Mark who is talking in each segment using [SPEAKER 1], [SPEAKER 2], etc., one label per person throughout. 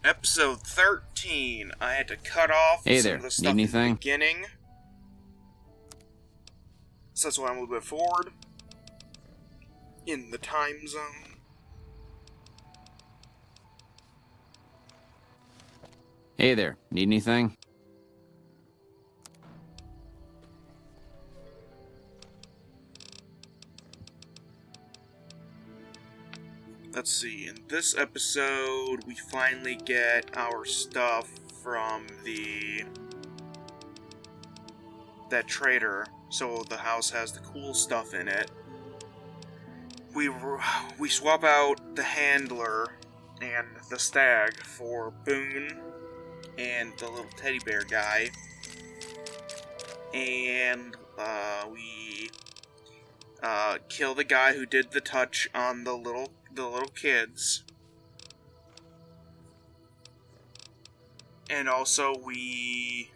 [SPEAKER 1] Episode 13. I had to cut off
[SPEAKER 2] Hey
[SPEAKER 1] some
[SPEAKER 2] there,
[SPEAKER 1] of the
[SPEAKER 2] need
[SPEAKER 1] stuff in the
[SPEAKER 2] anything?
[SPEAKER 1] beginning. So that's why I'm a little bit forward in the time zone.
[SPEAKER 2] Hey there, need anything?
[SPEAKER 1] Let's see, in this episode, we finally get our stuff from that trader, so the house has the cool stuff in it. We swap out the handler and the stag for Boone and the little teddy bear guy. And we kill the guy who did the touch on the little kids. And also we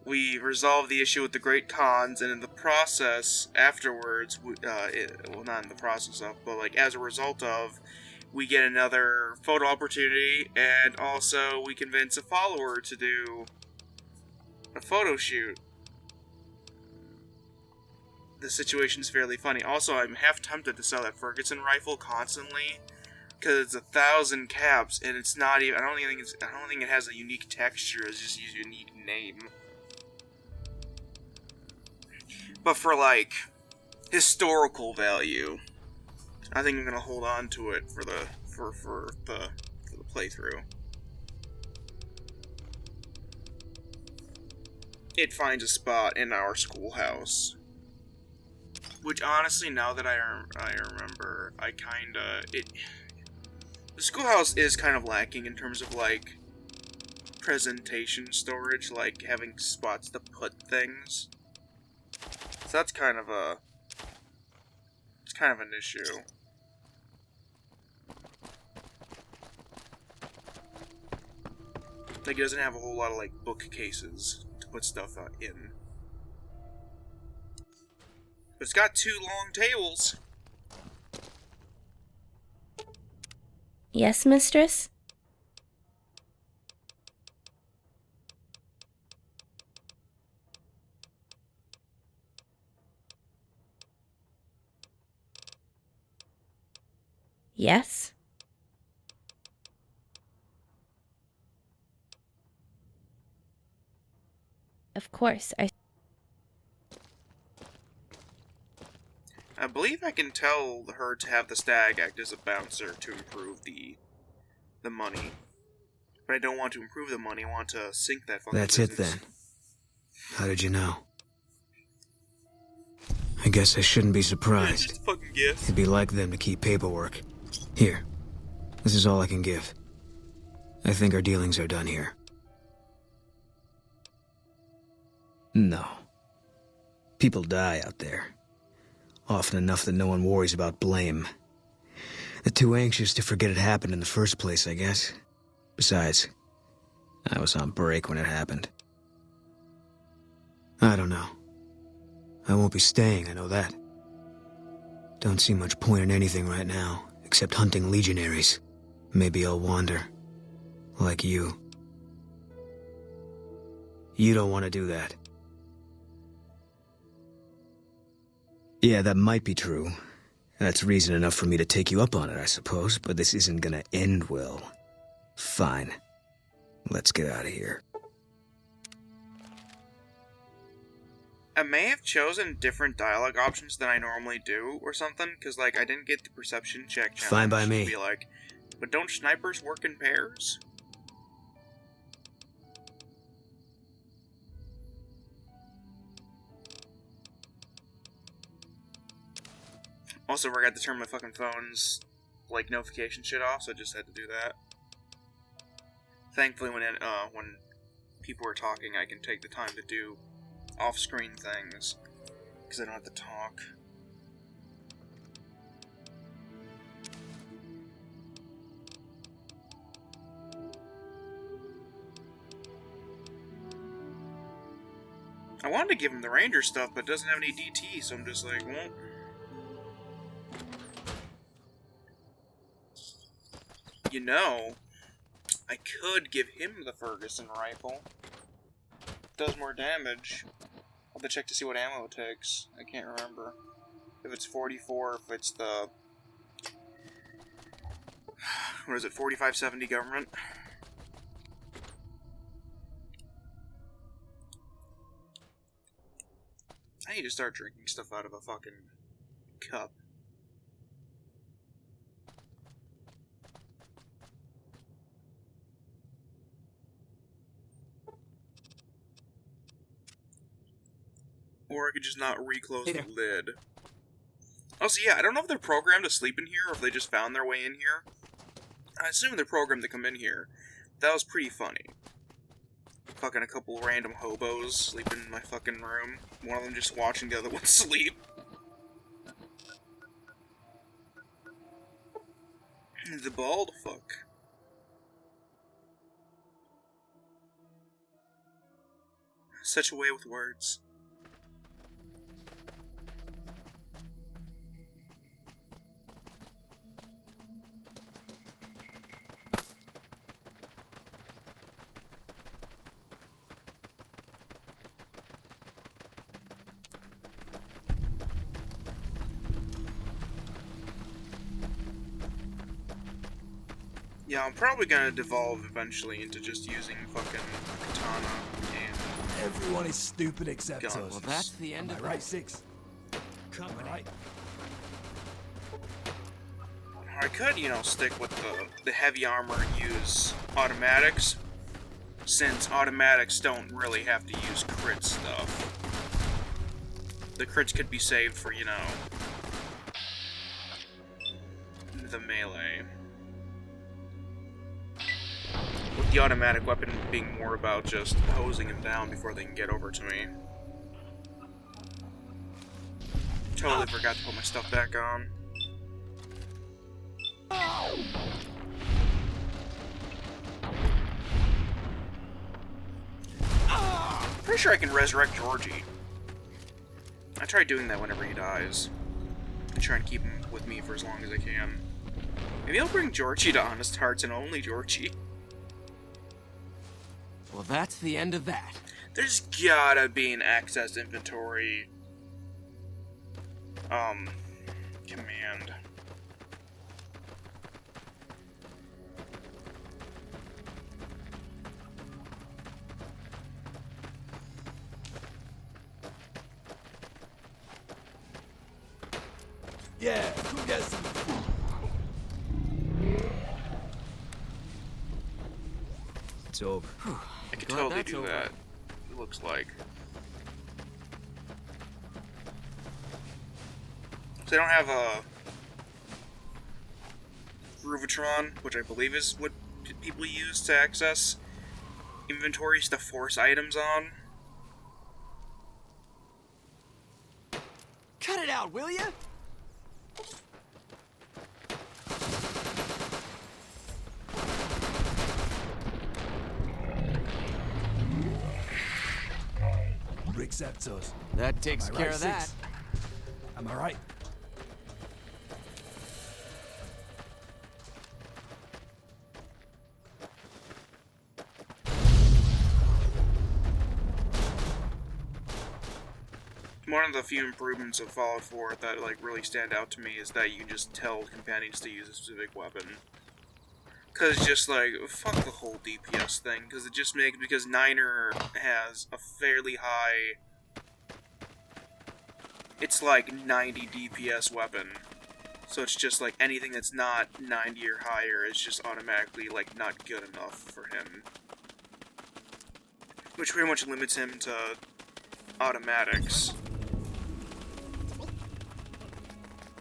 [SPEAKER 1] resolve the issue with the Great Khans, and in the process, afterwards, not in the process of, but like as a result of, we get another photo opportunity, and also we convince a follower to do a photo shoot. The situation's fairly funny. Also, I'm half tempted to sell that Ferguson rifle constantly, because it's 1,000 caps, and it's not even. I don't think it has a unique texture. It's just a unique name. But for like historical value, I think I'm gonna hold on to it for the playthrough. It finds a spot in our schoolhouse. Which, honestly, now that I remember, the schoolhouse is kind of lacking in terms of, like, presentation storage, like, having spots to put things. So that's kind of an issue. Like, it doesn't have a whole lot of, like, bookcases to put stuff in. But it's got 2 long tables.
[SPEAKER 3] Yes, mistress? Yes? Of course,
[SPEAKER 1] I believe I can tell her to have the stag act as a bouncer to improve the money. But I don't want to improve the money, I want to sink that fucking
[SPEAKER 4] That's
[SPEAKER 1] business.
[SPEAKER 4] it then. How did you know? I guess I shouldn't be
[SPEAKER 1] It's
[SPEAKER 4] surprised.
[SPEAKER 1] just a fucking gift.
[SPEAKER 4] It'd be like them to keep paperwork. Here. This is all I can give. I think our dealings are done here. No. People die out there. Often enough that no one worries about blame. They're too anxious to forget it happened in the first place, I guess. Besides, I was on break when it happened. I don't know. I won't be staying, I know that. Don't see much point in anything right now, except hunting legionaries. Maybe I'll wander. Like you. You don't want to do that. Yeah, that might be true. That's reason enough for me to take you up on it, I suppose, but this isn't gonna end well. Fine. Let's get out of here.
[SPEAKER 1] I may have chosen different dialogue options than I normally do, or something, because, like, I didn't get the perception check challenge.
[SPEAKER 4] Fine by me.
[SPEAKER 1] To be like, but don't snipers work in pairs? Also, I forgot to turn my fucking phone's, like, notification shit off, so I just had to do that. Thankfully, when people are talking, I can take the time to do off-screen things, because I don't have to talk. I wanted to give him the ranger stuff, but it doesn't have any DT, so I'm just like, well... You know, I could give him the Ferguson rifle. Does more damage. I'll have to check to see what ammo it takes. I can't remember. If it's 44, if it's the... What is it, 4570 government? I need to start drinking stuff out of a fucking cup. Or I could just not reclose the lid. Also, yeah, I don't know if they're programmed to sleep in here or if they just found their way in here. I assume they're programmed to come in here. That was pretty funny. Fucking a couple random hobos sleeping in my fucking room. One of them just watching the other one sleep. The bald fuck. Such a way with words. Yeah, I'm probably gonna devolve eventually into just using fucking katana and...
[SPEAKER 5] Everyone is stupid except us.
[SPEAKER 2] Well, that's the end of
[SPEAKER 5] right, Six. Come right.
[SPEAKER 1] I could, you know, stick with the heavy armor and use automatics, since automatics don't really have to use crit stuff. The crits could be saved for, you know, the melee. With the automatic weapon being more about just hosing them down before they can get over to me. Totally forgot to put my stuff back on. Pretty sure I can resurrect Georgie. I try doing that whenever he dies. I try and keep him with me for as long as I can. Maybe I'll bring Georgie to Honest Hearts and only Georgie.
[SPEAKER 2] Well, that's the end of that.
[SPEAKER 1] There's gotta be an access inventory command.
[SPEAKER 5] Yeah, who gets some?
[SPEAKER 4] It's over.
[SPEAKER 1] I could
[SPEAKER 2] Glad
[SPEAKER 1] totally
[SPEAKER 2] that's
[SPEAKER 1] do
[SPEAKER 2] over.
[SPEAKER 1] that. It looks like. So I don't have a Groovatron, which I believe is what people use to access inventories to force items on.
[SPEAKER 2] Cut it out, will ya?
[SPEAKER 5] Receptors.
[SPEAKER 2] That takes
[SPEAKER 5] Am I
[SPEAKER 2] care
[SPEAKER 5] right,
[SPEAKER 2] of that.
[SPEAKER 5] Six? Am I right?
[SPEAKER 1] One of the few improvements of Fallout 4 that like really stand out to me is that you can just tell companions to use a specific weapon. Cause just like fuck the whole DPS thing, cause it just makes because Niner has a fairly high. It's like 90 DPS weapon, so it's just like anything that's not 90 or higher is just automatically like not good enough for him, which pretty much limits him to automatics.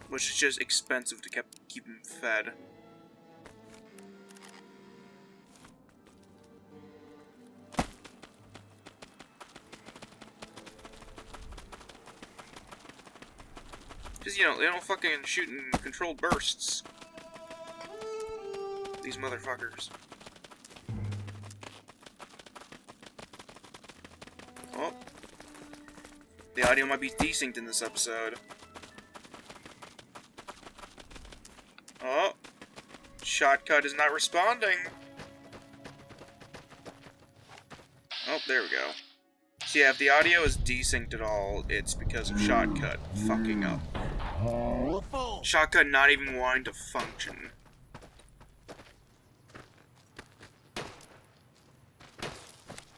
[SPEAKER 1] Which is just expensive to keep him fed. Because, you know, they don't fucking shoot in controlled bursts. These motherfuckers. Oh. The audio might be desynced in this episode. Oh. Shotcut is not responding. Oh, there we go. So yeah, if the audio is desynced at all, it's because of Shotcut fucking up. Shotcut not even wanting to function.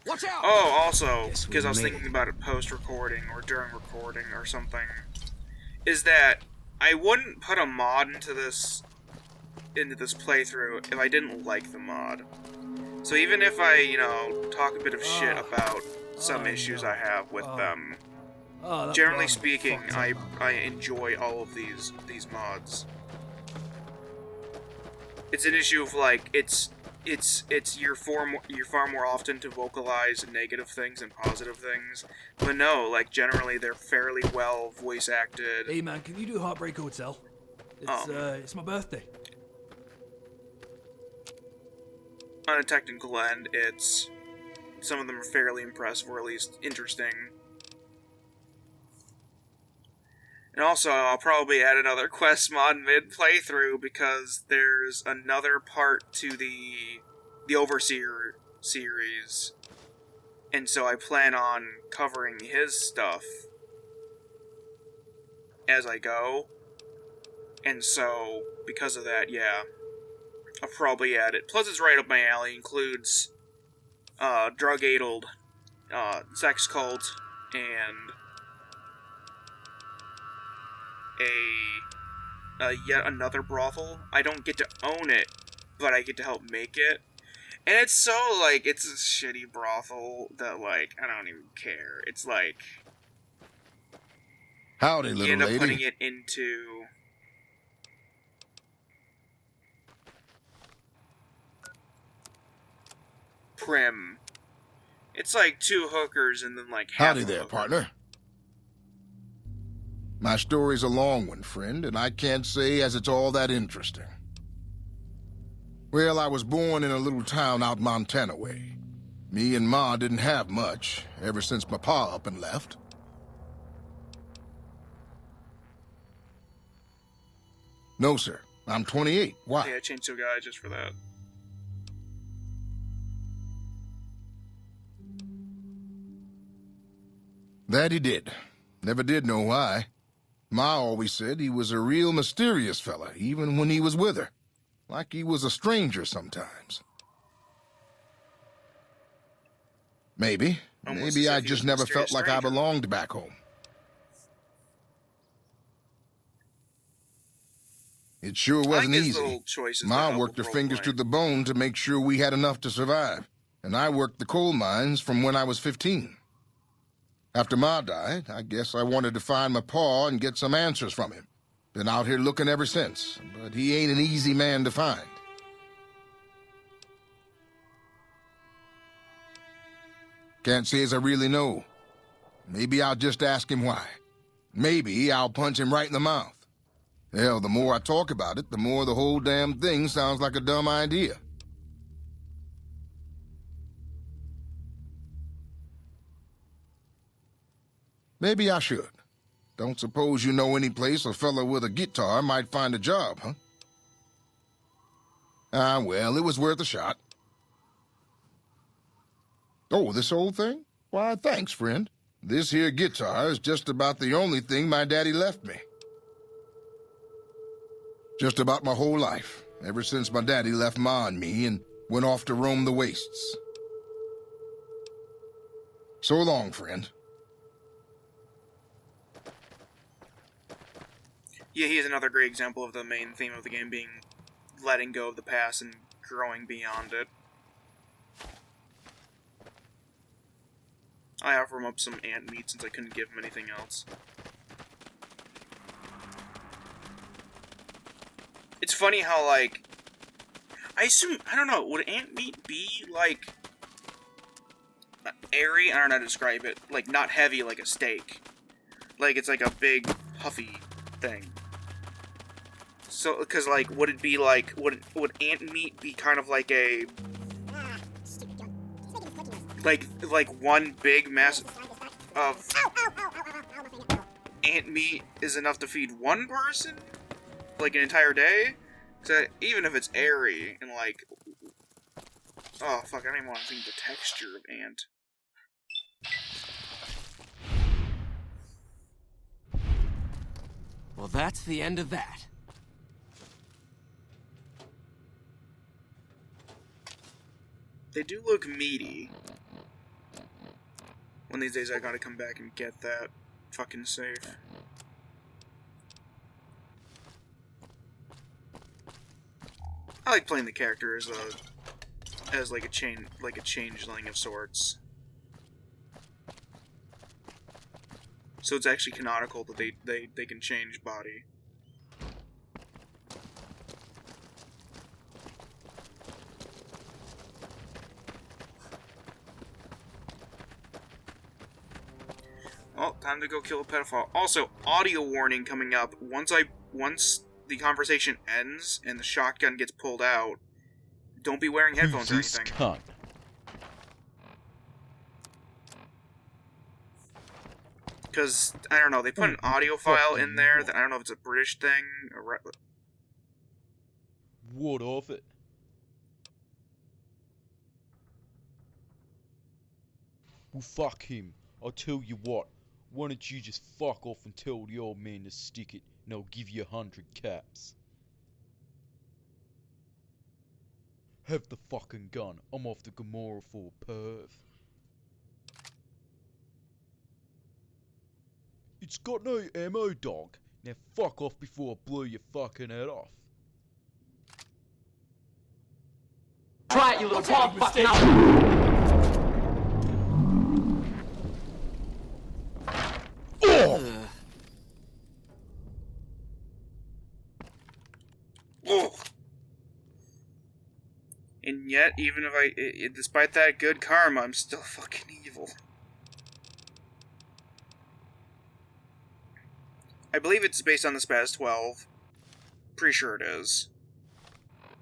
[SPEAKER 2] Watch out!
[SPEAKER 1] Oh, also,
[SPEAKER 4] Guess we
[SPEAKER 1] because I was
[SPEAKER 4] made
[SPEAKER 1] thinking
[SPEAKER 4] it.
[SPEAKER 1] about it post-recording or during recording or something, is that I wouldn't put a mod into this playthrough if I didn't like the mod. So even if I, you know, talk a bit of shit about some issues I have with them,
[SPEAKER 5] Oh, that
[SPEAKER 1] generally
[SPEAKER 5] blimey
[SPEAKER 1] speaking,
[SPEAKER 5] fucked
[SPEAKER 1] I
[SPEAKER 5] up, man.
[SPEAKER 1] I enjoy all of these mods. It's an issue of like it's you're far more often to vocalize negative things than positive things, but no, like generally they're fairly well voice acted.
[SPEAKER 5] Hey man, can you do Heartbreak Hotel? It's my birthday.
[SPEAKER 1] On a technical end, it's some of them are fairly impressive or at least interesting. And also, I'll probably add another quest mod mid-playthrough because there's another part to the Overseer series. And so I plan on covering his stuff as I go. And so, because of that, yeah, I'll probably add it. Plus, it's right up my alley. Includes drug-addled sex cult and yet another brothel. I don't get to own it, but I get to help make it. And it's so, like, it's a shitty brothel that, like, I don't even care. It's like,
[SPEAKER 6] Howdy,
[SPEAKER 1] you
[SPEAKER 6] little
[SPEAKER 1] end up
[SPEAKER 6] lady.
[SPEAKER 1] putting it into Prim. It's like 2 hookers and then, like, half
[SPEAKER 6] Howdy
[SPEAKER 1] a
[SPEAKER 6] there,
[SPEAKER 1] hooker.
[SPEAKER 6] partner. My story's a long one, friend, and I can't say as it's all that interesting. Well, I was born in a little town out Montana way. Me and Ma didn't have much, ever since my pa up and left. No, sir. I'm 28. Why?
[SPEAKER 1] Yeah, I changed to a guy just for that.
[SPEAKER 6] That he did. Never did know why. Ma always said he was a real mysterious fella, even when he was with her. Like he was a stranger sometimes. Maybe.
[SPEAKER 1] Almost
[SPEAKER 6] Maybe
[SPEAKER 1] as
[SPEAKER 6] I
[SPEAKER 1] if he was
[SPEAKER 6] just
[SPEAKER 1] a
[SPEAKER 6] never
[SPEAKER 1] mysterious
[SPEAKER 6] felt like I
[SPEAKER 1] stranger.
[SPEAKER 6] belonged back home. It sure
[SPEAKER 1] I like
[SPEAKER 6] wasn't
[SPEAKER 1] his
[SPEAKER 6] easy.
[SPEAKER 1] little choices to
[SPEAKER 6] Ma
[SPEAKER 1] help
[SPEAKER 6] worked her
[SPEAKER 1] with
[SPEAKER 6] fingers to
[SPEAKER 1] roleplay.
[SPEAKER 6] the bone to make sure we had enough to survive. And I worked the coal mines from when I was 15. After Ma died, I guess I wanted to find my pa and get some answers from him. Been out here looking ever since, but he ain't an easy man to find. Can't say as I really know. Maybe I'll just ask him why. Maybe I'll punch him right in the mouth. Hell, the more I talk about it, the more the whole damn thing sounds like a dumb idea. Maybe I should. Don't suppose you know any place a fella with a guitar might find a job, huh? Ah, well, it was worth a shot. Oh, this old thing? Why, thanks, friend. This here guitar is just about the only thing my daddy left me. Just about my whole life, ever since my daddy left Ma and me and went off to roam the wastes. So long, friend.
[SPEAKER 1] Yeah, he is another great example of the main theme of the game being letting go of the past and growing beyond it. I offer him up some ant meat since I couldn't give him anything else. It's funny how, like, I don't know, would ant meat be, like, airy? I don't know how to describe it. Like, not heavy like a steak. Like, it's like a big, puffy thing. So, because, like, would it be, like, would ant meat be kind of like a, like one big mass of ant meat is enough to feed one person? Like, an entire day? So even if it's airy and like, oh fuck, I don't even want to think the texture of ant.
[SPEAKER 2] Well, that's the end of that.
[SPEAKER 1] They do look meaty. One of these days I gotta come back and get that fucking safe. I like playing the character as like a changeling of sorts. So it's actually canonical that they can change body. Well, time to go kill a pedophile. Also, audio warning coming up. Once the conversation ends and the shotgun gets pulled out, don't be wearing headphones or anything.
[SPEAKER 7] Cunt?
[SPEAKER 1] Because, I don't know, they put an audio file in there that I don't know if it's a British thing or...
[SPEAKER 7] What of it? Well, fuck him. I'll tell you what. Why don't you just fuck off and tell the old man to stick it, and I'll give you 100 caps. Have the fucking gun. I'm off to Gomorrah for a perv. It's got no ammo, dog. Now fuck off before I blow your fucking head off.
[SPEAKER 2] Try it, you little fucking
[SPEAKER 1] Ugh. And yet, even if despite that good karma, I'm still fucking evil. I believe it's based on the Spaz 12. Pretty sure it is.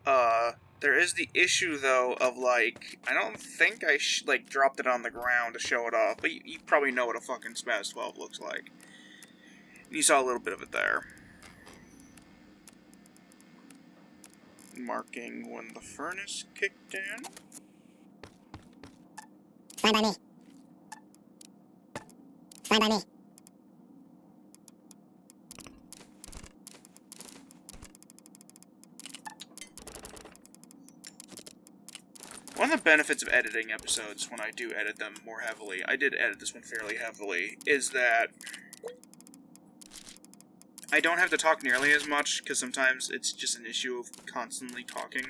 [SPEAKER 1] There is the issue, though, of, like, I don't think I, dropped it on the ground to show it off, but you probably know what a fucking Spaz 12 looks like. You saw a little bit of it there. Marking when the furnace kicked in.
[SPEAKER 8] Fine by me. Fine by me.
[SPEAKER 1] One of the benefits of editing episodes, when I do edit them more heavily, I did edit this one fairly heavily, is that I don't have to talk nearly as much, because sometimes it's just an issue of constantly talking.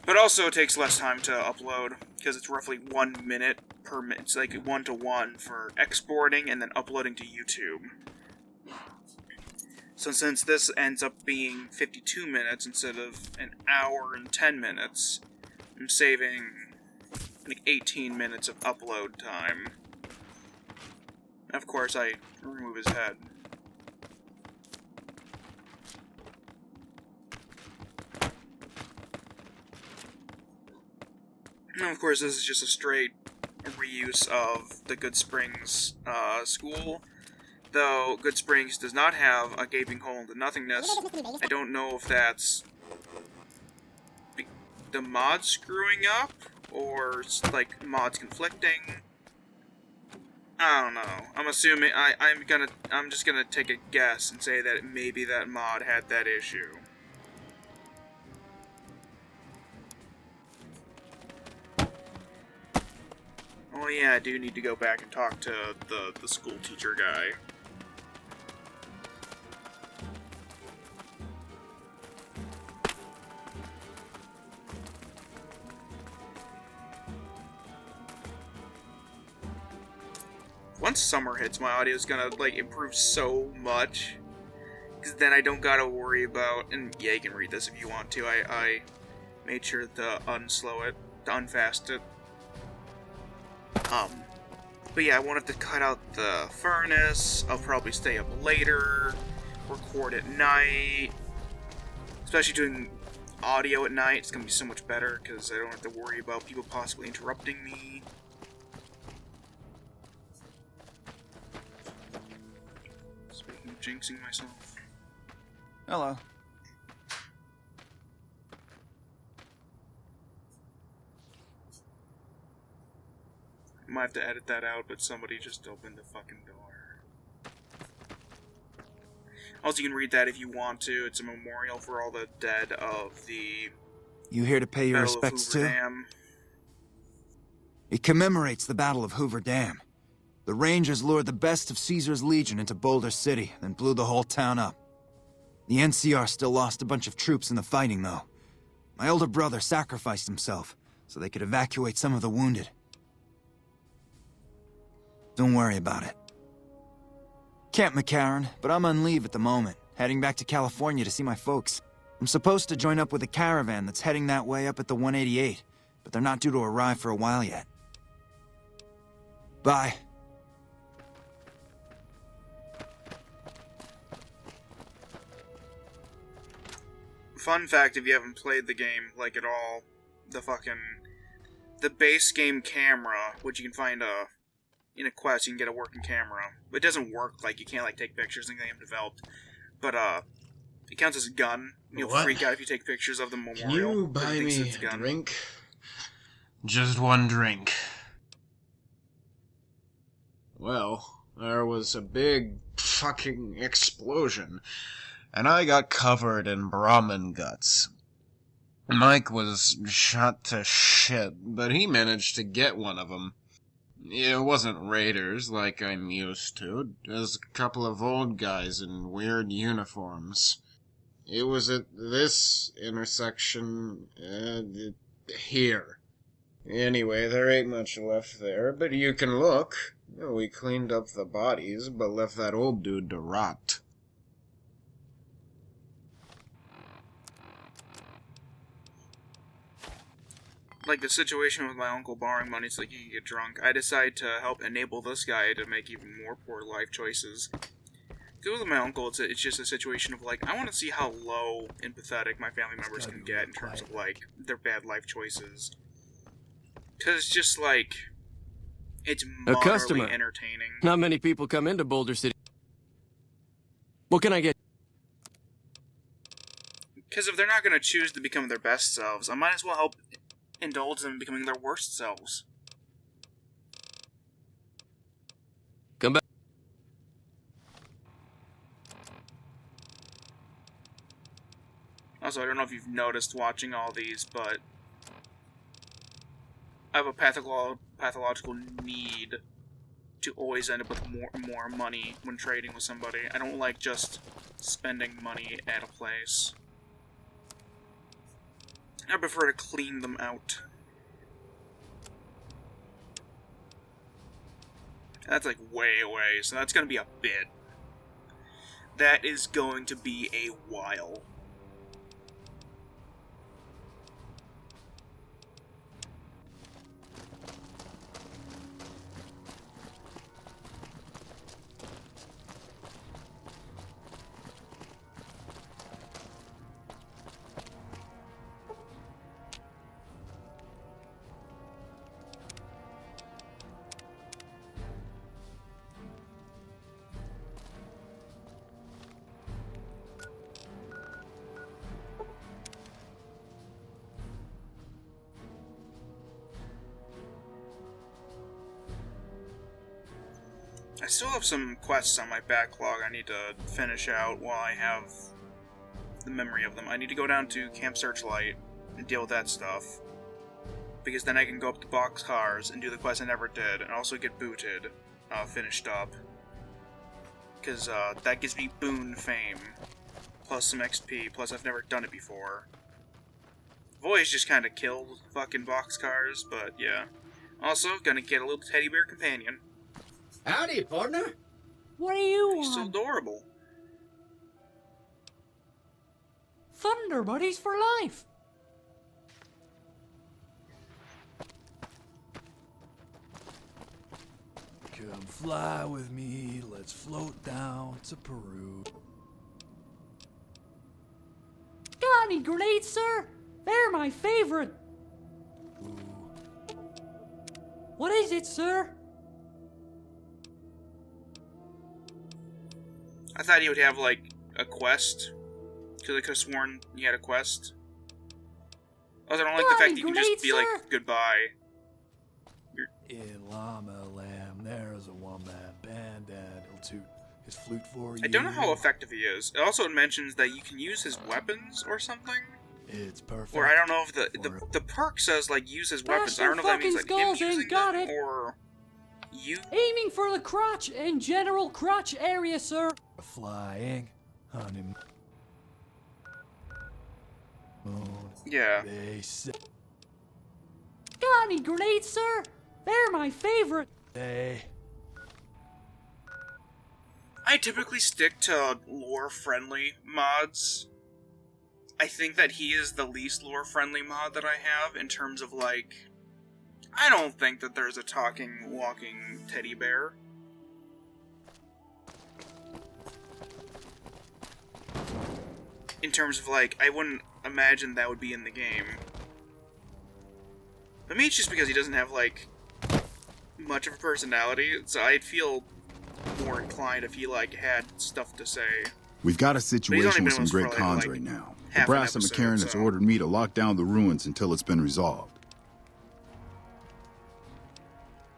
[SPEAKER 1] But also it takes less time to upload, because it's roughly 1 minute per minute. It's like 1-to-1 for exporting and then uploading to YouTube. So since this ends up being 52 minutes instead of an hour and 10 minutes, I'm saving like 18 minutes of upload time. Of course, I remove his head. And of course, this is just a straight reuse of the Good Springs school. Though Good Springs does not have a gaping hole into nothingness, I don't know if that's the mods screwing up, or like mods conflicting. I don't know. I'm assuming I'm just gonna take a guess and say that maybe that mod had that issue. Oh yeah, I do need to go back and talk to the school teacher guy. Once summer hits, my audio is gonna, like, improve so much. Because then I don't gotta worry about... And yeah, you can read this if you want to. I made sure to unslow it, to unfast it. But yeah, I wanted to cut out the furnace. I'll probably stay up later, record at night. Especially doing audio at night, it's gonna be so much better, because I don't have to worry about people possibly interrupting me. Speaking of jinxing myself.
[SPEAKER 9] Hello.
[SPEAKER 1] Might have to edit that out, but somebody just opened the fucking door. Also, you can read that if you want to. It's a memorial for all the dead of the
[SPEAKER 8] You here to pay your
[SPEAKER 1] Battle of
[SPEAKER 8] respects
[SPEAKER 1] Hoover
[SPEAKER 8] too?
[SPEAKER 1] Dam.
[SPEAKER 8] It commemorates the Battle of Hoover Dam. The Rangers lured the best of Caesar's Legion into Boulder City, then blew the whole town up. The NCR still lost a bunch of troops in the fighting, though. My older brother sacrificed himself so they could evacuate some of the wounded. Don't worry about it. Camp McCarran, but I'm on leave at the moment, heading back to California to see my folks. I'm supposed to join up with a caravan that's heading that way up at the 188, but they're not due to arrive for a while yet. Bye.
[SPEAKER 1] Fun fact, if you haven't played the game, like, at all, the base game camera, which you can find, in a quest, you can get a working camera. It doesn't work, like, you can't, like, take pictures and they have developed. But, it counts as a gun. You'll freak out if you take pictures of the memorial.
[SPEAKER 9] Can you buy me a drink? Just one drink. Well, there was a big fucking explosion, and I got covered in Brahmin guts. Mike was shot to shit, but he managed to get one of them. It wasn't raiders like I'm used to. It was a couple of old guys in weird uniforms. It was at this intersection, here. Anyway, there ain't much left there, but you can look. We cleaned up the bodies, but left that old dude to rot.
[SPEAKER 1] Like the situation with my uncle borrowing money so he can get drunk, I decide to help enable this guy to make even more poor life choices. Because with my uncle, it's just a situation of, like, I want to see how low and pathetic my family members can get in terms of, like, their bad life choices. Because it's just, like, it's moderately entertaining.
[SPEAKER 2] Not many people come into Boulder City. What can I get?
[SPEAKER 1] Because if they're not going to choose to become their best selves, I might as well help indulge them in becoming their worst selves.
[SPEAKER 2] Come back.
[SPEAKER 1] Also, I don't know if you've noticed watching all these, but I have a pathological need to always end up with more money when trading with somebody. I don't like just spending money at a place. I prefer to clean them out. That's like way away, so that's gonna be a bit. That is going to be a while. I still have some quests on my backlog I need to finish out while I have the memory of them. I need to go down to Camp Searchlight and deal with that stuff. Because then I can go up to Boxcars and do the quest I never did, and also get booted, finished up. Because that gives me boon fame, plus some XP, plus I've never done it before. I've always just kind of killed fucking Boxcars, but yeah. Also, gonna get a little teddy bear companion.
[SPEAKER 10] Howdy, partner.
[SPEAKER 11] What are you
[SPEAKER 1] He's so
[SPEAKER 11] on?
[SPEAKER 1] adorable.
[SPEAKER 11] Thunder buddies for life.
[SPEAKER 5] Come fly with me, let's float down to Peru.
[SPEAKER 11] Got any grenades, sir? They're my favorite.
[SPEAKER 5] Ooh.
[SPEAKER 11] What is it, sir?
[SPEAKER 1] I thought he would have, like, a quest. Because I could have sworn he had a quest. Also, I don't like the fact that you can just be like, goodbye.
[SPEAKER 5] In Llama Lamb, there's a one-man band and he'll toot his flute for you.
[SPEAKER 1] I don't know how effective he is. It also mentions that you can use his weapons or something.
[SPEAKER 5] It's perfect.
[SPEAKER 1] Or I don't know if the perk says like use his weapons. I don't know if that means like him using them or you.
[SPEAKER 11] Aiming for the crotch and general crotch area, sir.
[SPEAKER 5] Flying honeymoon.
[SPEAKER 1] Yeah.
[SPEAKER 11] Got any grenades, sir? They're my favorite.
[SPEAKER 5] Hey.
[SPEAKER 1] I typically stick to lore-friendly mods. I think that he is the least lore-friendly mod that I have in terms of, like... I don't think that there's a talking, walking teddy bear. In terms of, like, I wouldn't imagine that would be in the game. But maybe it's just because he doesn't have, like, much of a personality, so I'd feel more inclined if he, like, had stuff to say.
[SPEAKER 12] We've got a situation with some great cons right now. The brass at McCarran has ordered me to lock down the ruins until it's been resolved.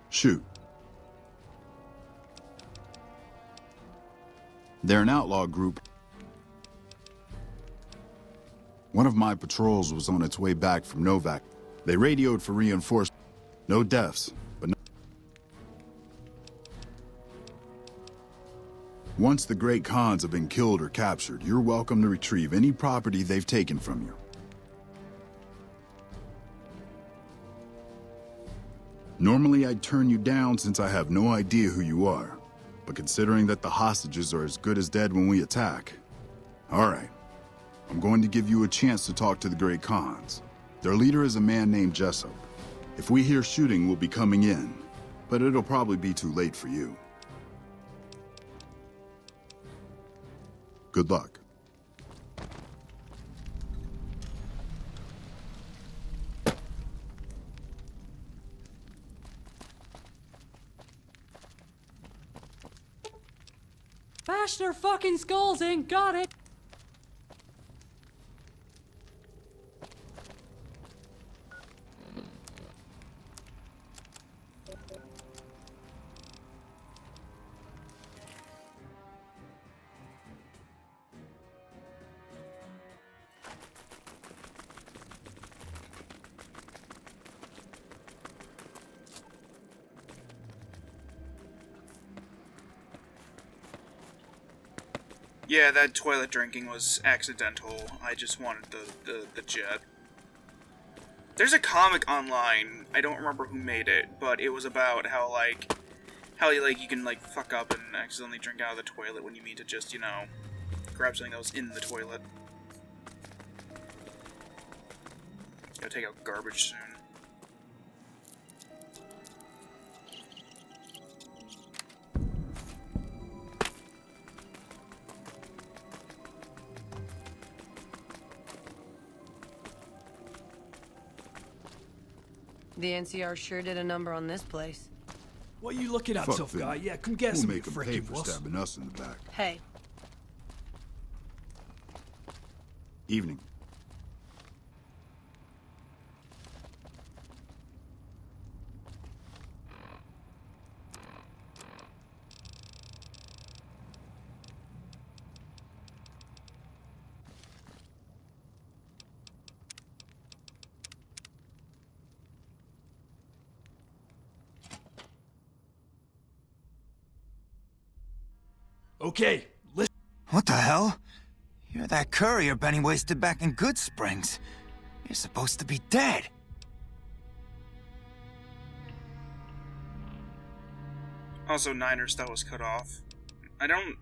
[SPEAKER 12] Shoot. They're an outlaw group. One of my patrols was on its way back from Novak. They radioed for reinforcements. No deaths, but no... Once the great Khans have been killed or captured, you're welcome to retrieve any property they've taken from you. Normally I'd turn you down since I have no idea who you are, but considering that the hostages are as good as dead when we attack, all right, I'm going to give you a chance to talk to the great Khans. Their leader is a man named Jessup. If we hear shooting, we'll be coming in, but it'll probably be too late for you. Good luck.
[SPEAKER 11] Bash their fucking skulls in, got it.
[SPEAKER 1] Yeah, that toilet drinking was accidental. I just wanted the jet. There's a comic online. I don't remember who made it, but it was about how you can like fuck up and accidentally drink out of the toilet when you mean to just, you know, grab something that was in the toilet. Gotta take out garbage soon.
[SPEAKER 13] The NCR sure did a number on this place.
[SPEAKER 5] What you looking at, tough guy? Yeah, come get
[SPEAKER 12] We'll
[SPEAKER 5] some,
[SPEAKER 12] make
[SPEAKER 5] you
[SPEAKER 12] them pay
[SPEAKER 5] frickin'
[SPEAKER 12] for
[SPEAKER 5] wuss.
[SPEAKER 12] stabbing us in the back.
[SPEAKER 13] Hey.
[SPEAKER 12] Evening.
[SPEAKER 5] Okay, listen.
[SPEAKER 8] What the hell? You're that courier Benny wasted back in Good Springs. You're supposed to be dead.
[SPEAKER 1] Also, Niner's stuff was cut off. I don't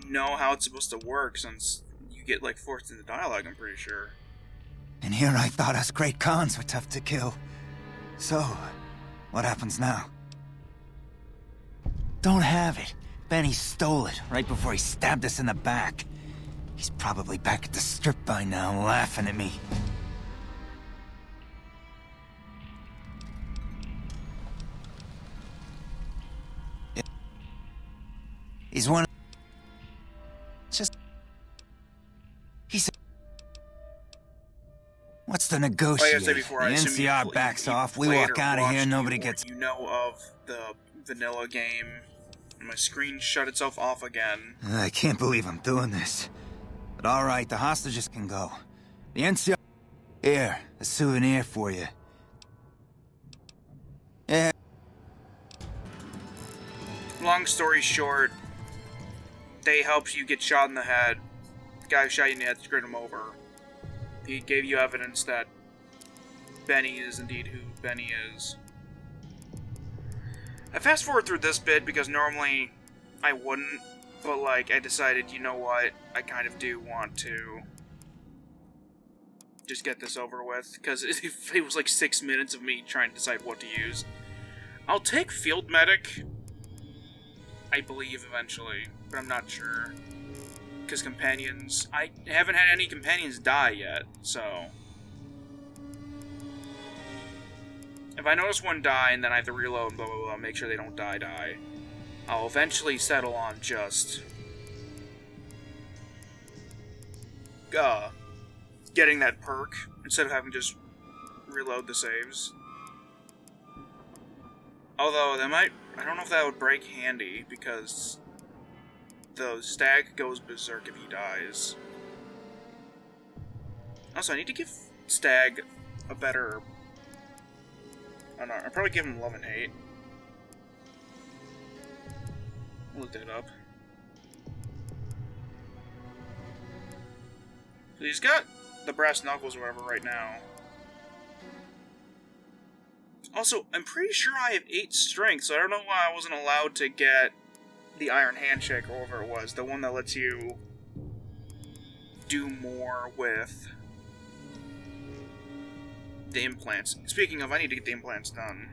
[SPEAKER 1] know how it's supposed to work since you get, like, forced into dialogue, I'm pretty sure.
[SPEAKER 8] And here I thought us great Khans were tough to kill. So, what happens now? Don't have it. Benny stole it right before he stabbed us in the back. He's probably back at the strip by now, laughing at me. He's one of... Just... He's... What's... What's to
[SPEAKER 1] Like I
[SPEAKER 8] negotiate?
[SPEAKER 1] said before,
[SPEAKER 8] The
[SPEAKER 1] I assume
[SPEAKER 8] NCR
[SPEAKER 1] you
[SPEAKER 8] backs
[SPEAKER 1] you
[SPEAKER 8] off, we
[SPEAKER 1] played
[SPEAKER 8] walk
[SPEAKER 1] or
[SPEAKER 8] out of here,
[SPEAKER 1] watched
[SPEAKER 8] nobody
[SPEAKER 1] or
[SPEAKER 8] gets...
[SPEAKER 1] You know of the vanilla game. My screen shut itself off again.
[SPEAKER 8] I can't believe I'm doing this. But alright, the hostages can go. The NCR... Here, a souvenir for you. Yeah.
[SPEAKER 1] Long story short, they helped you get shot in the head. The guy who shot you in the head screwed him over. He gave you evidence that Benny is indeed who Benny is. I fast forward through this bit because normally I wouldn't, but like I decided, you know what, I kind of do want to just get this over with, because it was like 6 minutes of me trying to decide what to use. I'll take Field Medic, I believe, eventually, but I'm not sure. Because companions... I haven't had any companions die yet, so... If I notice one die and then I have to reload and blah blah blah, make sure they don't die, I'll eventually settle on just... getting that perk, instead of having to just reload the saves. Although, that might... I don't know if that would break handy, because... the stag goes berserk if he dies. Also, I need to give Stag a better... I don't know, I'll probably give him Love and Hate. Look that up. So he's got the brass knuckles or whatever right now. Also, I'm pretty sure I have 8 strength, so I don't know why I wasn't allowed to get the Iron Handshake or whatever it was. The one that lets you do more with the implants. Speaking of, I need to get the implants done.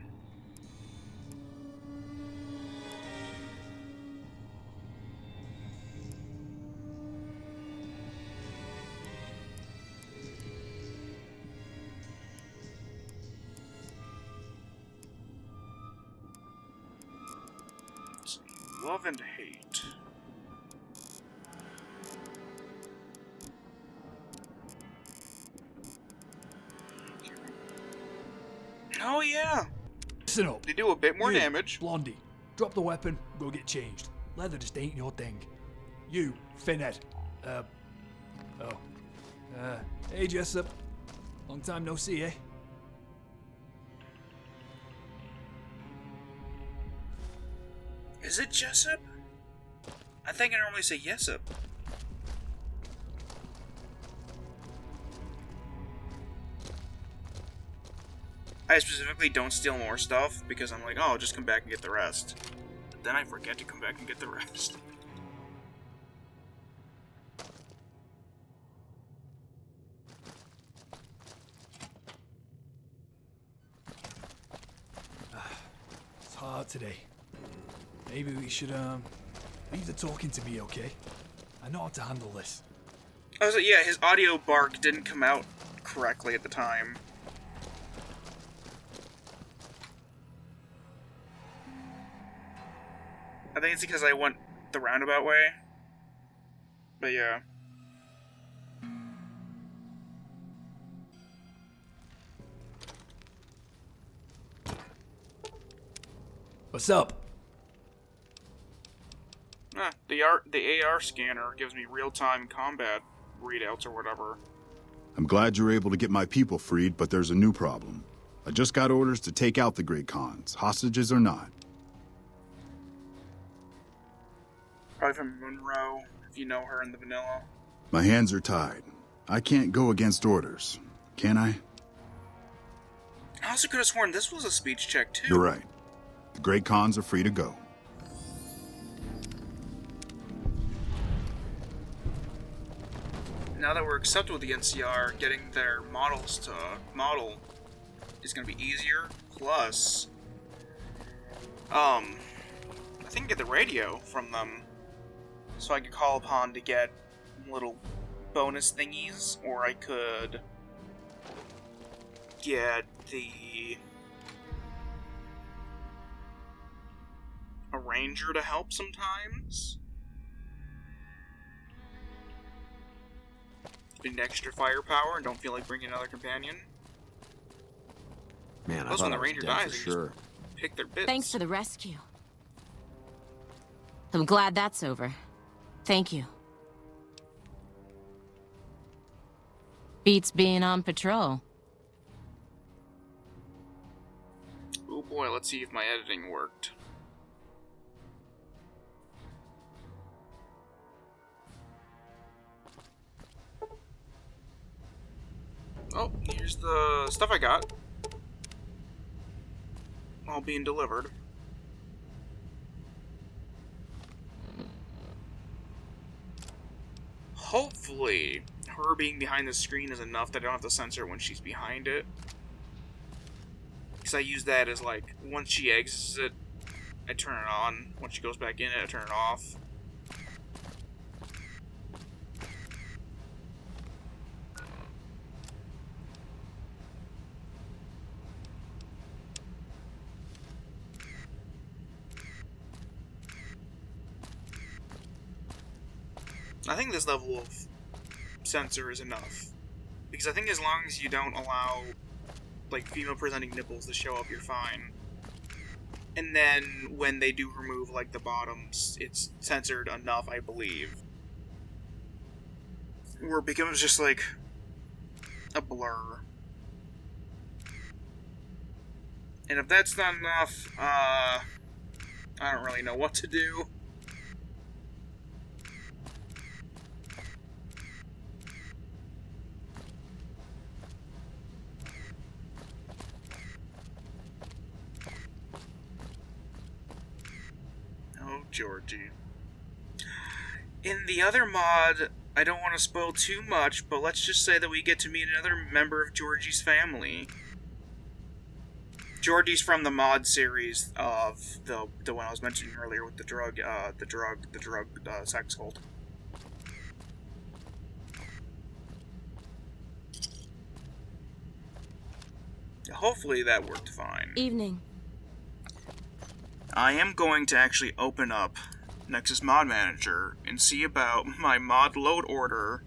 [SPEAKER 1] Love and Hate. Oh yeah!
[SPEAKER 5] Listen up.
[SPEAKER 1] They do a bit more damage.
[SPEAKER 5] Blondie, drop the weapon, go get changed. Leather just ain't your thing. You, Finette. Hey Jessup. Long time no see, eh?
[SPEAKER 1] Is it Jessup? I think I normally say Yesup. I specifically don't steal more stuff because I'm like, oh, I'll just come back and get the rest. But then I forget to come back and get the rest.
[SPEAKER 5] It's hard today. Maybe we should, leave the talking to me, okay? I know how to handle this.
[SPEAKER 1] I was like, yeah, his audio bark didn't come out correctly at the time. I think it's because I went the roundabout way. But yeah.
[SPEAKER 5] What's up?
[SPEAKER 1] The AR scanner gives me real-time combat readouts or whatever.
[SPEAKER 12] I'm glad you're able to get my people freed, but there's a new problem. I just got orders to take out the Great Khans, hostages or not.
[SPEAKER 1] Probably from Monroe, if you know her in the vanilla.
[SPEAKER 12] My hands are tied. I can't go against orders, can I?
[SPEAKER 1] I also could have sworn this was a speech check, too.
[SPEAKER 12] You're right. The Great Khans are free to go.
[SPEAKER 1] Now that we're accepted with the NCR, getting their models to model is going to be easier. Plus, I think I get the radio from them, so I could call upon to get little bonus thingies, or I could get a ranger to help sometimes. need extra firepower and don't feel like bringing another companion.
[SPEAKER 14] Man, I
[SPEAKER 1] Plus,
[SPEAKER 14] thought
[SPEAKER 1] when
[SPEAKER 14] I
[SPEAKER 1] the
[SPEAKER 14] was
[SPEAKER 1] ranger
[SPEAKER 14] dead
[SPEAKER 1] dies,
[SPEAKER 14] for
[SPEAKER 1] they just
[SPEAKER 14] sure.
[SPEAKER 1] pick their bits.
[SPEAKER 15] Thanks for the rescue. I'm glad that's over. Thank you. Beats being on patrol.
[SPEAKER 1] Oh boy, let's see if my editing worked. Oh, here's the stuff I got. All being delivered. Hopefully, her being behind the screen is enough that I don't have to censor when she's behind it. Because I use that as, like, once she exits it, I turn it on. Once she goes back in it, I turn it off. I think this level of censor is enough. Because I think as long as you don't allow, like, female-presenting nipples to show up, you're fine. And then, when they do remove, like, the bottoms, it's censored enough, I believe. Where it becomes just, like, a blur. And if that's not enough, I don't really know what to do. Oh, Georgie. In the other mod, I don't want to spoil too much, but let's just say that we get to meet another member of Georgie's family. Georgie's from the mod series of the one I was mentioning earlier with the drug sex cult. Hopefully that worked fine.
[SPEAKER 15] Evening.
[SPEAKER 1] I am going to actually open up Nexus Mod Manager and see about my mod load order.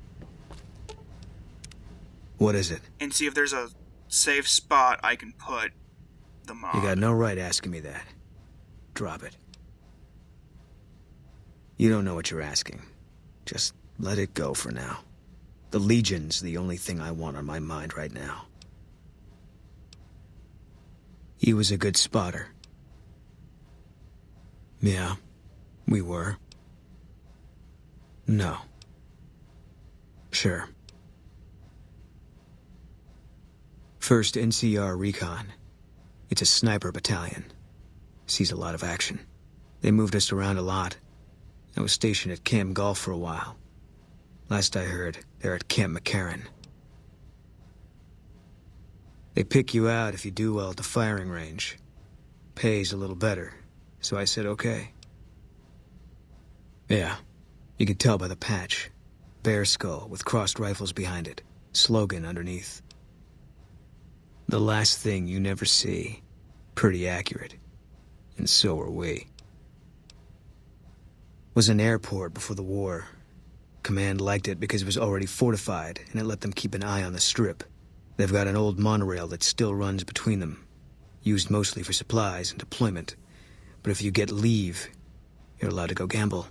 [SPEAKER 4] What is it?
[SPEAKER 1] And see if there's a safe spot I can put the mod.
[SPEAKER 4] You got no right asking me that. Drop it. You don't know what you're asking. Just let it go for now. The Legion's the only thing I want on my mind right now. He was a good spotter. Yeah, we were. No. Sure. First NCR Recon. It's a sniper battalion. Sees a lot of action. They moved us around a lot. I was stationed at Camp Golf for a while. Last I heard, they're at Camp McCarran. They pick you out if you do well at the firing range. Pays a little better, so I said okay. Yeah, you could tell by the patch. Bear skull with crossed rifles behind it. Slogan underneath. The last thing you never see. Pretty accurate. And so are we. Was an airport before the war. Command liked it because it was already fortified, and it let them keep an eye on the strip. They've got an old monorail that still runs between them. Used mostly for supplies and deployment. But if you get leave, you're allowed to go gamble.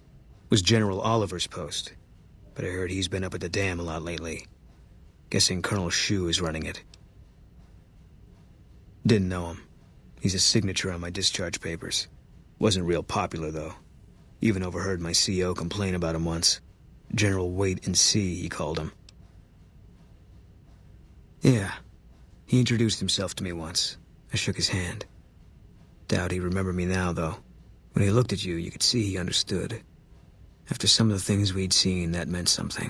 [SPEAKER 4] Was General Oliver's post. But I heard he's been up at the dam a lot lately. Guessing Colonel Shu is running it. Didn't know him. He's a signature on my discharge papers. Wasn't real popular, though. Even overheard my CO complain about him once. General Wait and See, he called him. Yeah. He introduced himself to me once. I shook his hand. Doubt he remembered me now, though. When he looked at you, you could see he understood. After some of the things we'd seen, that meant something.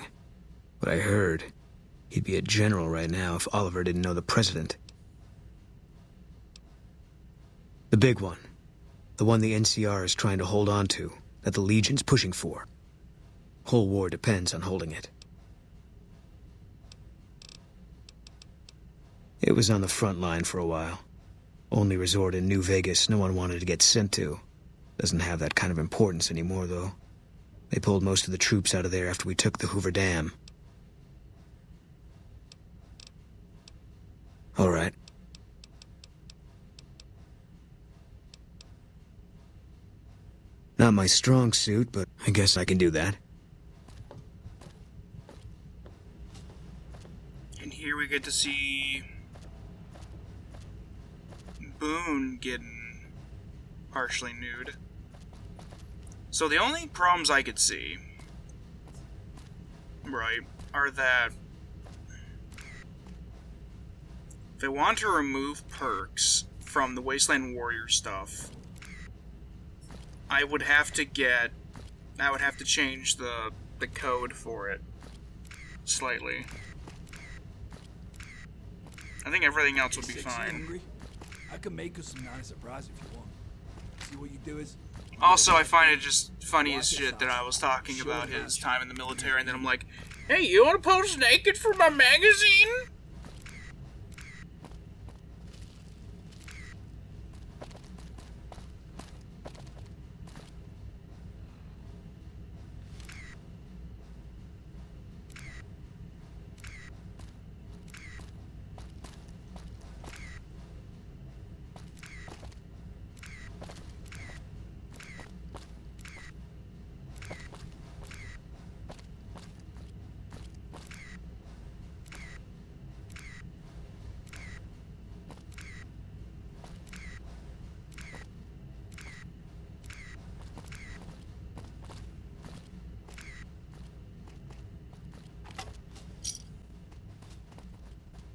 [SPEAKER 4] But I heard he'd be a general right now if Oliver didn't know the president. The big one. The one the NCR is trying to hold on to, that the Legion's pushing for. Whole war depends on holding it. It was on the front line for a while. Only resort in New Vegas no one wanted to get sent to. Doesn't have that kind of importance anymore, though. They pulled most of the troops out of there after we took the Hoover Dam. All right. Not my strong suit, but I guess I can do that.
[SPEAKER 1] And here we get to see Boone getting partially nude. So the only problems I could see, right, are that if they want to remove perks from the Wasteland Warrior stuff, I would have to change the code for it slightly. I think everything else would be fine.
[SPEAKER 5] Hungry? I could make us some nice surprise if you want. See what you do is.
[SPEAKER 1] Also, I find it just funny as shit that I was talking about his time in the military, and then I'm like, hey, you want to pose naked for my magazine?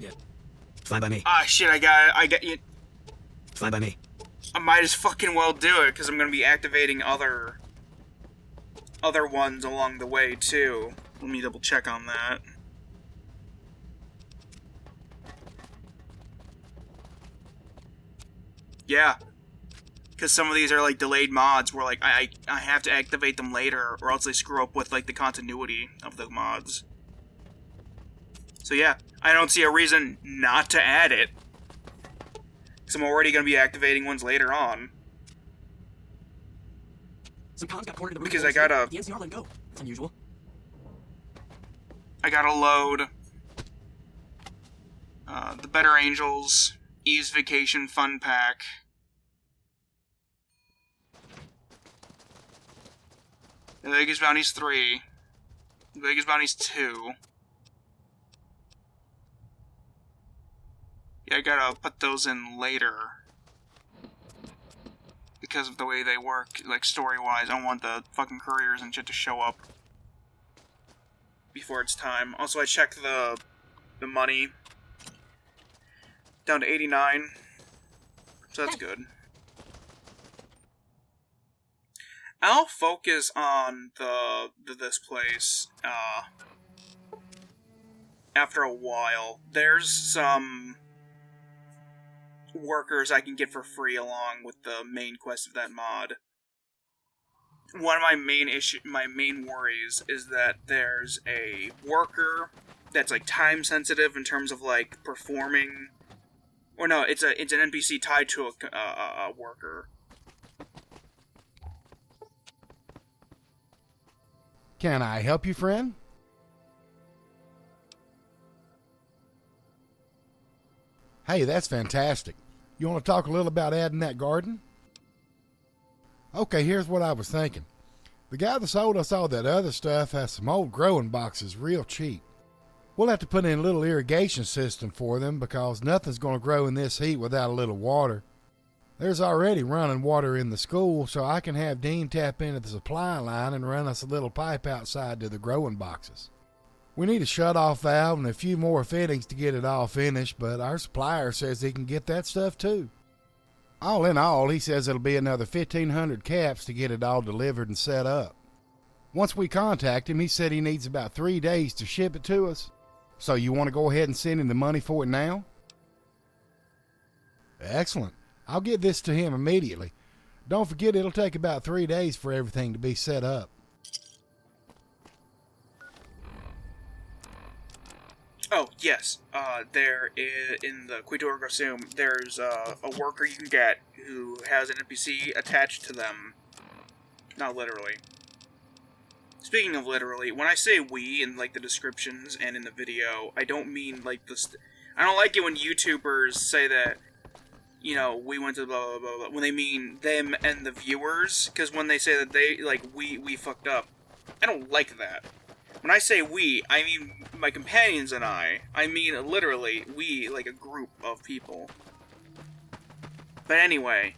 [SPEAKER 4] Yeah. Fine by me.
[SPEAKER 1] Ah, shit, I got you.
[SPEAKER 4] Fine by me.
[SPEAKER 1] I might as fucking well do it, because I'm going to be activating other ones along the way, too. Let me double check on that. Yeah. Because some of these are, like, delayed mods where, like, I have to activate them later, or else they screw up with, like, the continuity of the mods. So yeah, I don't see a reason not to add it. Because I'm already going to be activating ones later on.
[SPEAKER 2] Some cons got cornered in the
[SPEAKER 1] Because I gotta...
[SPEAKER 2] The NCR let go. It's unusual.
[SPEAKER 1] I gotta load... the Better Angels, Eve's Vacation Fun Pack. The Vegas Bounties 3. The Vegas Bounties 2. Yeah, I gotta put those in later. Because of the way they work, like, story-wise. I don't want the fucking couriers and shit to show up before it's time. Also, I checked the money. Down to 89. So that's good. I'll focus on this place, after a while. There's some workers I can get for free along with the main quest of that mod. One of my main worries is that there's a worker that's like time sensitive in terms of like performing, or no, it's an NPC tied to a worker.
[SPEAKER 14] Can I help you, friend? Hey, that's fantastic. You want to talk a little about adding that garden? Okay, here's what I was thinking. The guy that sold us all that other stuff has some old growing boxes real cheap. We'll have to put in a little irrigation system for them because nothing's going to grow in this heat without a little water. There's already running water in the school, so I can have Dean tap into the supply line and run us a little pipe outside to the growing boxes. We need a shut-off valve and a few more fittings to get it all finished, but our supplier says he can get that stuff too. All in all, he says it'll be another 1,500 caps to get it all delivered and set up. Once we contact him, he said he needs about 3 days to ship it to us. So you want to go ahead and send him the money for it now? Excellent. I'll get this to him immediately. Don't forget it'll take about 3 days for everything to be set up.
[SPEAKER 1] Oh, yes. There is, in the Quitor Grosum, there's a worker you can get who has an NPC attached to them. Not literally. Speaking of literally, when I say we in, like, the descriptions and in the video, I don't mean, like, I don't like it when YouTubers say that, you know, we went to blah, blah, blah, blah, when they mean them and the viewers, because when they say that they, like, we fucked up, I don't like that. When I say we, I mean my companions and I mean literally, we, like a group of people. But anyway,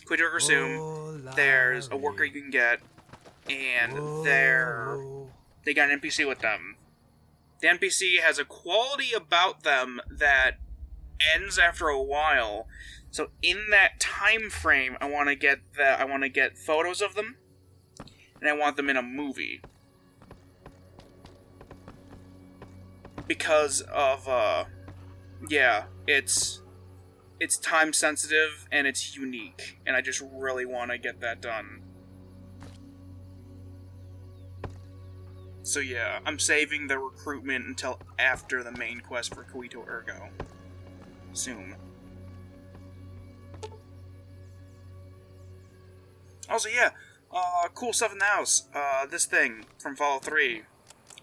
[SPEAKER 1] Quid Resume, there's a worker you can get, and they got an NPC with them. The NPC has a quality about them that ends after a while. So in that time frame, I want to get photos of them, and I want them in a movie. Because of yeah, it's time sensitive and it's unique, and I just really want to get that done. So yeah, I'm saving the recruitment until after the main quest for Coito Ergo. Soon. Also, yeah, cool stuff in the house. This thing from Fallout 3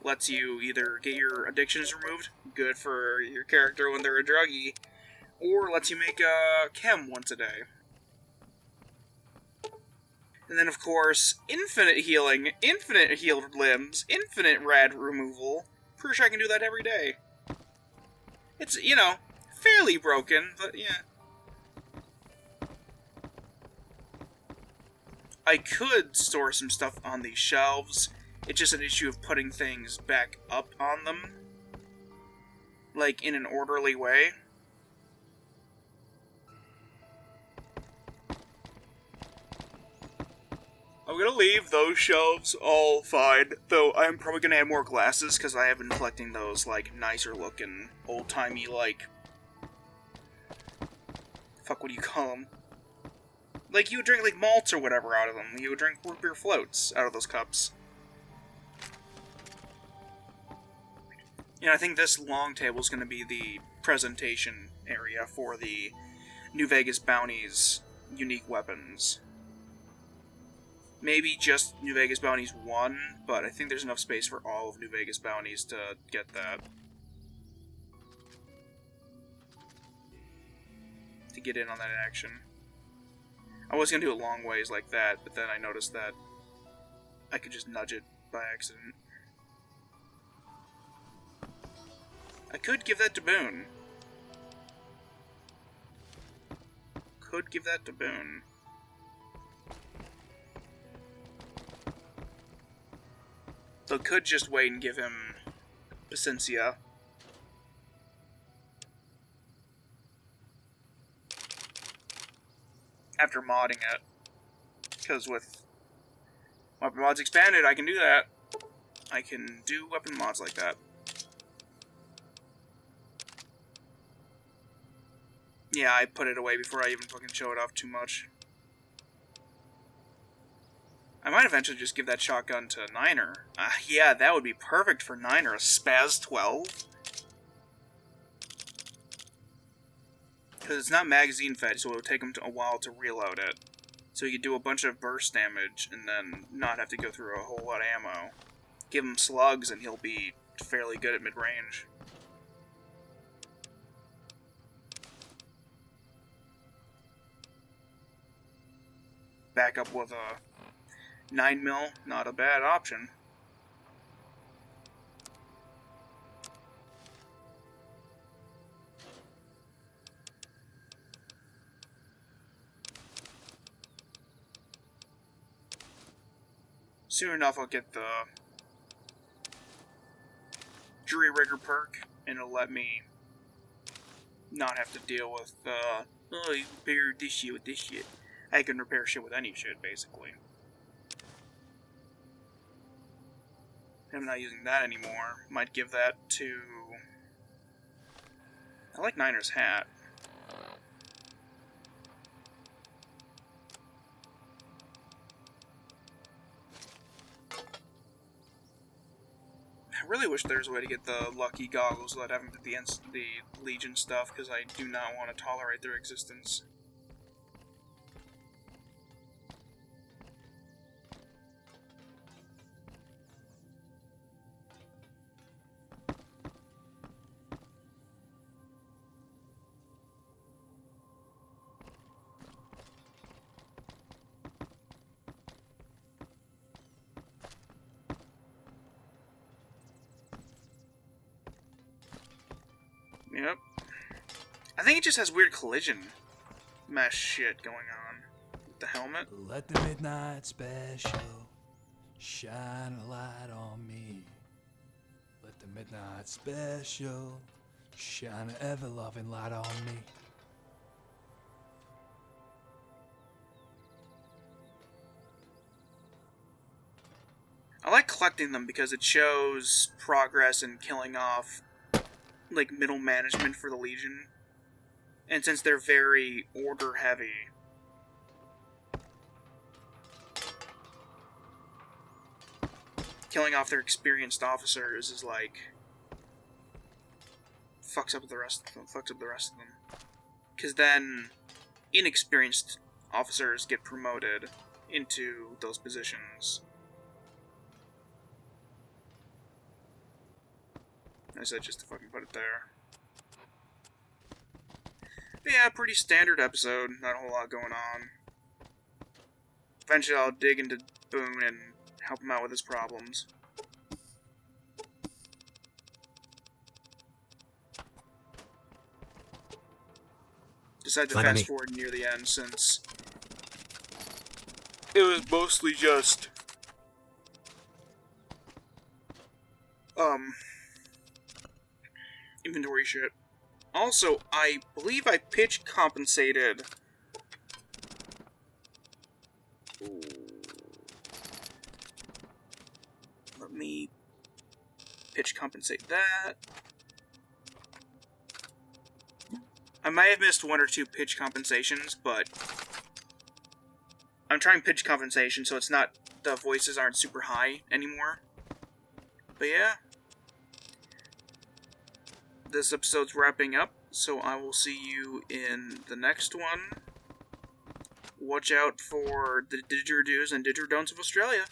[SPEAKER 1] lets you either get your addictions removed, good for your character when they're a druggie, or lets you make a chem once a day. And then, of course, infinite healing, infinite healed limbs, infinite rad removal. Pretty sure I can do that every day. It's, you know, fairly broken, but yeah. I could store some stuff on these shelves. It's just an issue of putting things back up on them. Like, in an orderly way. I'm gonna leave those shelves all fine, though I'm probably gonna add more glasses, because I have been collecting those, like, nicer looking, old-timey, like... Fuck, what do you call them? Like, you would drink, like, malts or whatever out of them. You would drink root beer floats out of those cups. And I think this long table is gonna be the presentation area for the New Vegas Bounties unique weapons. Maybe just New Vegas Bounties 1, but I think there's enough space for all of New Vegas Bounties to get that. To get in on that action. I was going to do it long ways like that, but then I noticed that I could just nudge it by accident. I could give that to Boone. Could give that to Boone. So could just wait and give him Paciencia. After modding it. Because with Weapon Mods Expanded, I can do that. I can do weapon mods like that. Yeah, I put it away before I even fucking show it off too much. I might eventually just give that shotgun to Niner. Yeah, that would be perfect for Niner. A Spaz 12? Because it's not magazine fed, so it would take him a while to reload it. So he could do a bunch of burst damage and then not have to go through a whole lot of ammo. Give him slugs and he'll be fairly good at mid-range. Back up with a 9mm, not a bad option. Soon enough I'll get the Jury Rigger perk, and it'll let me not have to deal with, oh, you repair this shit with this shit. I can repair shit with any shit, basically. I'm not using that anymore. Might give that to... I like Niner's hat. I really wish there was a way to get the lucky goggles without having to do the Legion stuff, because I do not want to tolerate their existence. Yep. I think it just has weird collision mesh shit going on with the helmet.
[SPEAKER 5] Let the midnight special shine a light on me. Let the midnight special shine an ever-loving light on me.
[SPEAKER 1] I like collecting them because it shows progress in killing off, like, middle management for the Legion. And since they're very order-heavy, killing off their experienced officers is like fucks up the rest of them. Because then inexperienced officers get promoted into those positions. I said just to fucking put it there. But yeah, pretty standard episode. Not a whole lot going on. Eventually I'll dig into Boone and help him out with his problems. Decided to fast forward near the end since it was mostly just inventory shit. Also, I believe I pitch compensated. Ooh. Let me pitch compensate that. I might have missed one or two pitch compensations, but I'm trying pitch compensation so it's not, the voices aren't super high anymore. But yeah. This episode's wrapping up, so I will see you in the next one. Watch out for the didgeridoos and didgeridon'ts of Australia.